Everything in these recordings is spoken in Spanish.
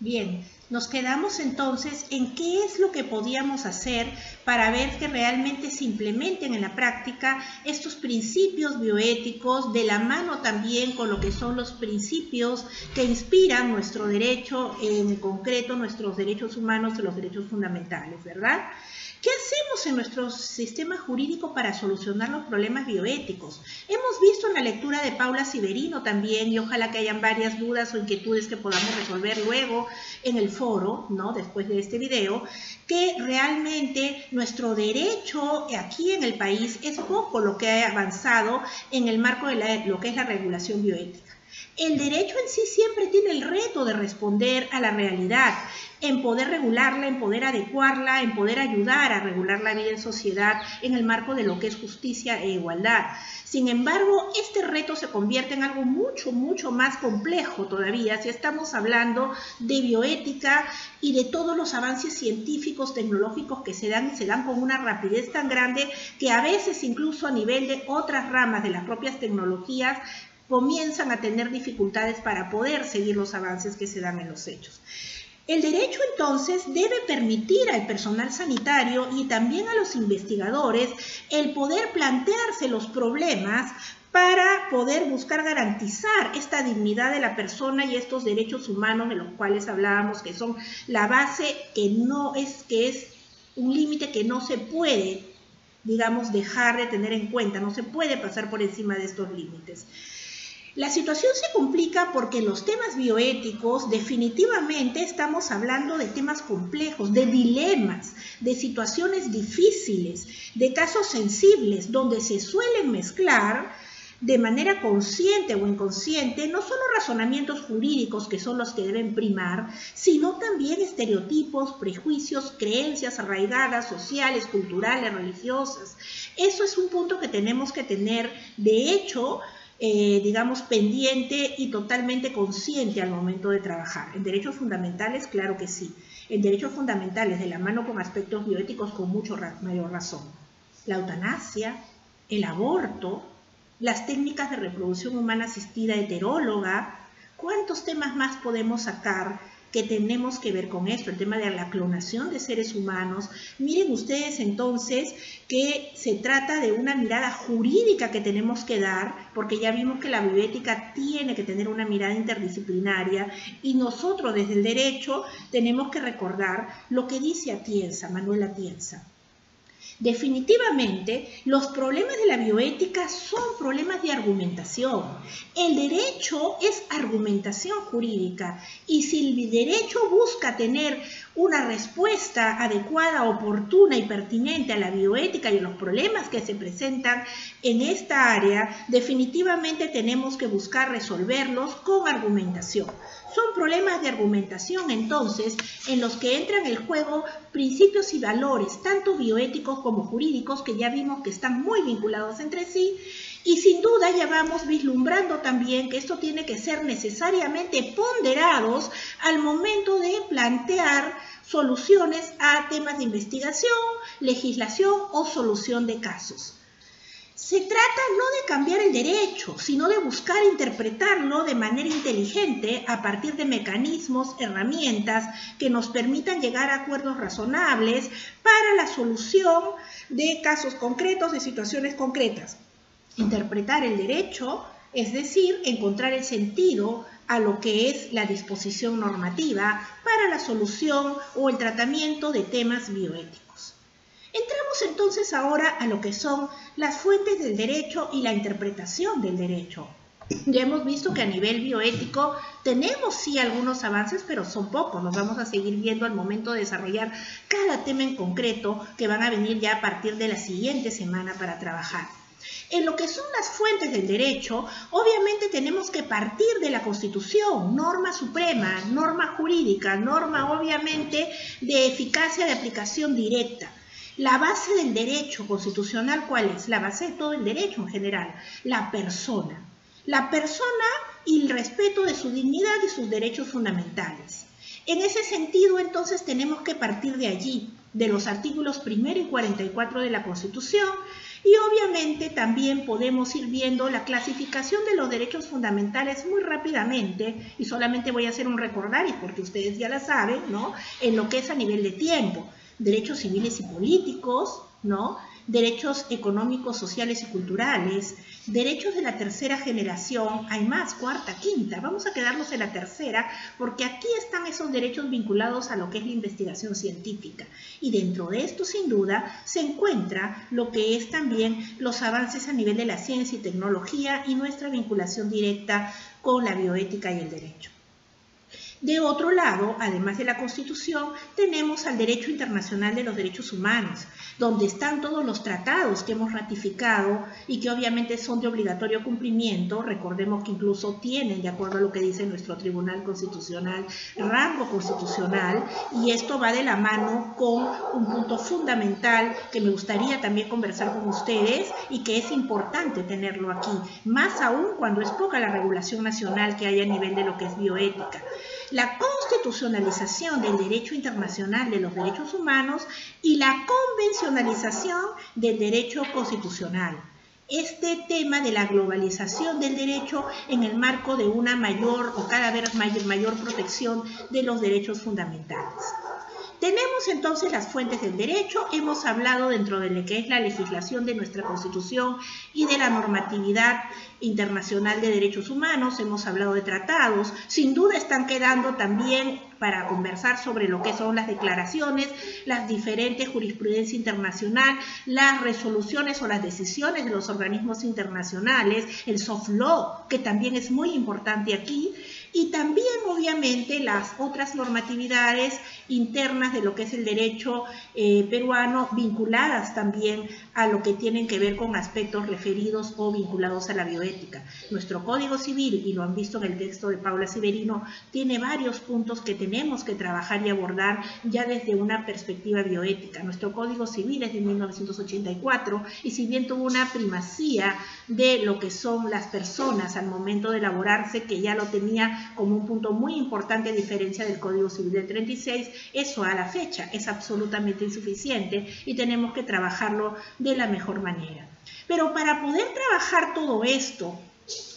Bien, nos quedamos entonces en qué es lo que podíamos hacer para ver que realmente se implementen en la práctica estos principios bioéticos de la mano también con lo que son los principios que inspiran nuestro derecho, en concreto nuestros derechos humanos y los derechos fundamentales, ¿verdad? ¿Qué hacemos en nuestro sistema jurídico para solucionar los problemas bioéticos? Hemos visto en la lectura de Paula Severino también, y ojalá que hayan varias dudas o inquietudes que podamos resolver luego en el foro, ¿no? Después de este video, que realmente nuestro derecho aquí en el país es poco lo que ha avanzado en el marco de lo que es la regulación bioética. El derecho en sí siempre tiene el reto de responder a la realidad, en poder regularla, en poder adecuarla, en poder ayudar a regular la vida en sociedad en el marco de lo que es justicia e igualdad. Sin embargo, este reto se convierte en algo mucho más complejo todavía si estamos hablando de bioética y de todos los avances científicos, tecnológicos que se dan y se dan con una rapidez tan grande que a veces incluso a nivel de otras ramas de las propias tecnologías comienzan a tener dificultades para poder seguir los avances que se dan en los hechos. El derecho entonces debe permitir al personal sanitario y también a los investigadores el poder plantearse los problemas para poder buscar garantizar esta dignidad de la persona y estos derechos humanos de los cuales hablábamos, que son la base, que es un límite que no se puede, digamos, dejar de tener en cuenta, no se puede pasar por encima de estos límites. La situación se complica porque en los temas bioéticos definitivamente estamos hablando de temas complejos, de dilemas, de situaciones difíciles, de casos sensibles, donde se suelen mezclar de manera consciente o inconsciente no solo razonamientos jurídicos que son los que deben primar, sino también estereotipos, prejuicios, creencias arraigadas, sociales, culturales, religiosas. Eso es un punto que tenemos que tener, de hecho, digamos, pendiente y totalmente consciente al momento de trabajar. En derechos fundamentales, claro que sí. En derechos fundamentales, de la mano con aspectos bioéticos, con mucho mayor razón. La eutanasia, el aborto, las técnicas de reproducción humana asistida heteróloga, ¿cuántos temas más podemos sacar que tenemos que ver con esto? El tema de la clonación de seres humanos. Miren ustedes entonces que se trata de una mirada jurídica que tenemos que dar, porque ya vimos que la bioética tiene que tener una mirada interdisciplinaria y nosotros desde el derecho tenemos que recordar lo que dice Atienza, Manuel Atienza. Definitivamente, los problemas de la bioética son problemas de argumentación. El derecho es argumentación jurídica y si el derecho busca tener una respuesta adecuada, oportuna y pertinente a la bioética y a los problemas que se presentan en esta área, definitivamente tenemos que buscar resolverlos con argumentación. Son problemas de argumentación, entonces, en los que entran en el juego principios y valores, tanto bioéticos como jurídicos, que ya vimos que están muy vinculados entre sí, y sin duda ya vamos vislumbrando también que esto tiene que ser necesariamente ponderados al momento de plantear soluciones a temas de investigación, legislación o solución de casos. Se trata no de cambiar el derecho, sino de buscar interpretarlo de manera inteligente a partir de mecanismos, herramientas que nos permitan llegar a acuerdos razonables para la solución de casos concretos, de situaciones concretas. Interpretar el derecho, es decir, encontrar el sentido a lo que es la disposición normativa para la solución o el tratamiento de temas bioéticos. Entramos entonces ahora a lo que son las fuentes del derecho y la interpretación del derecho. Ya hemos visto que a nivel bioético tenemos sí algunos avances, pero son pocos. Los vamos a seguir viendo al momento de desarrollar cada tema en concreto que van a venir ya a partir de la siguiente semana para trabajar. En lo que son las fuentes del derecho, obviamente tenemos que partir de la Constitución, norma suprema, norma jurídica, norma obviamente de eficacia de aplicación directa. La base del derecho constitucional, ¿cuál es? La base de todo el derecho en general, la persona. La persona y el respeto de su dignidad y sus derechos fundamentales. En ese sentido, entonces, tenemos que partir de allí, de los artículos 1 y 44 de la Constitución, Y obviamente también podemos ir viendo la clasificación de los derechos fundamentales muy rápidamente, y solamente voy a hacer un recordario porque ustedes ya la saben, ¿no? En lo que es a nivel de tiempo, derechos civiles y políticos, ¿no? Derechos económicos, sociales y culturales, derechos de la tercera generación, hay más, cuarta, quinta, vamos a quedarnos en la tercera porque aquí están esos derechos vinculados a lo que es la investigación científica y dentro de esto sin duda se encuentra lo que es también los avances a nivel de la ciencia y tecnología y nuestra vinculación directa con la bioética y el derecho. De otro lado, además de la Constitución, tenemos al derecho internacional de los derechos humanos, donde están todos los tratados que hemos ratificado y que obviamente son de obligatorio cumplimiento. Recordemos que incluso tienen, de acuerdo a lo que dice nuestro Tribunal Constitucional, rango constitucional, y esto va de la mano con un punto fundamental que me gustaría también conversar con ustedes y que es importante tenerlo aquí, más aún cuando es poca la regulación nacional que hay a nivel de lo que es bioética. La constitucionalización del derecho internacional de los derechos humanos y la convencionalización del derecho constitucional. Este tema de la globalización del derecho en el marco de una mayor o cada vez mayor protección de los derechos fundamentales. Tenemos entonces las fuentes del derecho, hemos hablado dentro de lo que es la legislación de nuestra Constitución y de la normatividad internacional de derechos humanos, hemos hablado de tratados, sin duda están quedando también para conversar sobre lo que son las declaraciones, las diferentes jurisprudencia internacional, las resoluciones o las decisiones de los organismos internacionales, el soft law, que también es muy importante aquí, y también obviamente las otras normatividades internas de lo que es el derecho peruano vinculadas también a lo que tienen que ver con aspectos referidos o vinculados a la bioética. Nuestro Código Civil, y lo han visto en el texto de Paula Severino, tiene varios puntos que tenemos que trabajar y abordar ya desde una perspectiva bioética. Nuestro Código Civil es de 1984 y si bien tuvo una primacía de lo que son las personas al momento de elaborarse, que ya lo tenía como un punto muy importante a diferencia del Código Civil del 36, eso a la fecha es absolutamente insuficiente y tenemos que trabajarlo de la mejor manera. Pero para poder trabajar todo esto,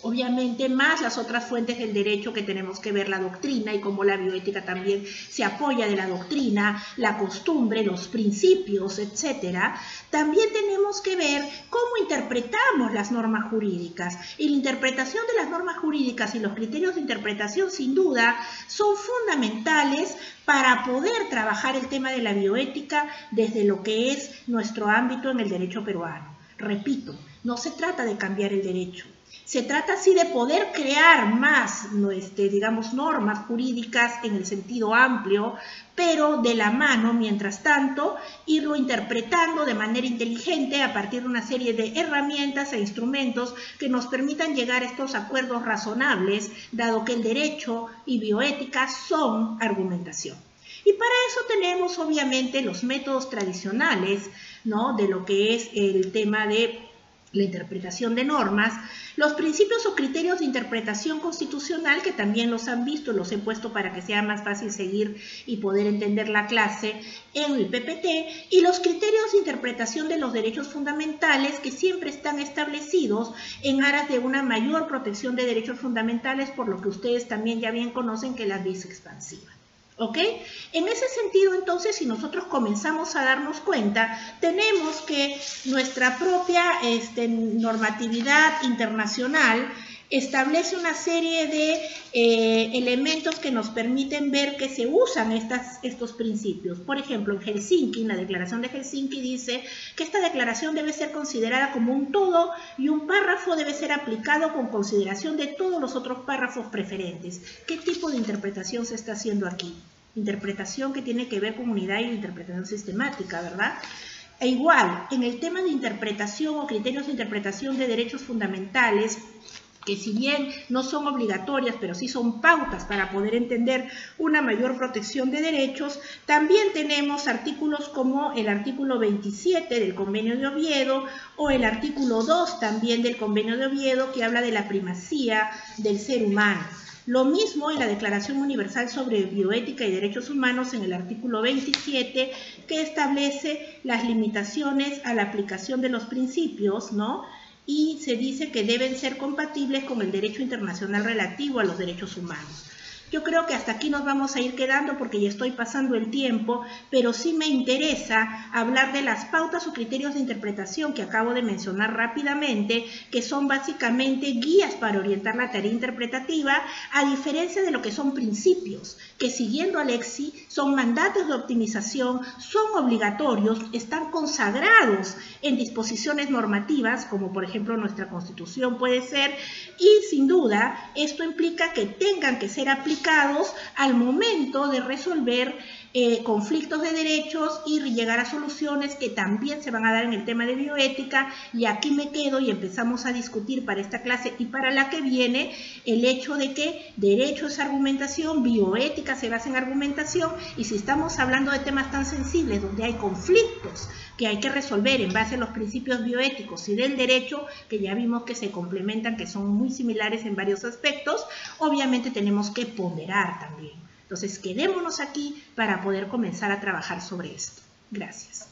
obviamente más las otras fuentes del derecho que tenemos que ver, la doctrina y cómo la bioética también se apoya de la doctrina, la costumbre, los principios, etcétera, también tenemos que ver cómo interpretamos las normas jurídicas. Y la interpretación de las normas jurídicas y los criterios de interpretación sin duda son fundamentales para poder trabajar el tema de la bioética desde lo que es nuestro ámbito en el derecho peruano. Repito, no se trata de cambiar el derecho. Se trata así de poder crear más, digamos, normas jurídicas en el sentido amplio, pero de la mano, mientras tanto, irlo interpretando de manera inteligente a partir de una serie de herramientas e instrumentos que nos permitan llegar a estos acuerdos razonables, dado que el derecho y bioética son argumentación. Y para eso tenemos, obviamente, los métodos tradicionales, ¿no?, de lo que es el tema de la interpretación de normas, los principios o criterios de interpretación constitucional, que también los han visto, los he puesto para que sea más fácil seguir y poder entender la clase en el PPT, y los criterios de interpretación de los derechos fundamentales, que siempre están establecidos en aras de una mayor protección de derechos fundamentales, por lo que ustedes también ya bien conocen que la ley es expansiva. ¿Ok? En ese sentido, entonces, si nosotros comenzamos a darnos cuenta, tenemos que nuestra propia normatividad internacional establece una serie de elementos que nos permiten ver que se usan estos principios. Por ejemplo, en Helsinki, en la Declaración de Helsinki dice que esta declaración debe ser considerada como un todo y un párrafo debe ser aplicado con consideración de todos los otros párrafos preferentes. ¿Qué tipo de interpretación se está haciendo aquí? Interpretación que tiene que ver con unidad y interpretación sistemática, ¿verdad? E igual, en el tema de interpretación o criterios de interpretación de derechos fundamentales, que si bien no son obligatorias, pero sí son pautas para poder entender una mayor protección de derechos, también tenemos artículos como el artículo 27 del Convenio de Oviedo o el artículo 2 también del Convenio de Oviedo, que habla de la primacía del ser humano. Lo mismo en la Declaración Universal sobre Bioética y Derechos Humanos en el artículo 27, que establece las limitaciones a la aplicación de los principios, ¿no? Y se dice que deben ser compatibles con el derecho internacional relativo a los derechos humanos. Yo creo que hasta aquí nos vamos a ir quedando porque ya estoy pasando el tiempo, pero sí me interesa hablar de las pautas o criterios de interpretación que acabo de mencionar rápidamente, que son básicamente guías para orientar la tarea interpretativa, a diferencia de lo que son principios, que siguiendo a Lexi son mandatos de optimización, son obligatorios, están consagrados en disposiciones normativas, como por ejemplo nuestra Constitución puede ser, y sin duda esto implica que tengan que ser aplicados al momento de resolver conflictos de derechos y llegar a soluciones que también se van a dar en el tema de bioética. Y aquí me quedo y empezamos a discutir para esta clase y para la que viene el hecho de que derecho es argumentación, bioética se basa en argumentación, y si estamos hablando de temas tan sensibles donde hay conflictos que hay que resolver en base a los principios bioéticos y del derecho, que ya vimos que se complementan, que son muy similares en varios aspectos, obviamente tenemos que ponderar también. Entonces, quedémonos aquí para poder comenzar a trabajar sobre esto. Gracias.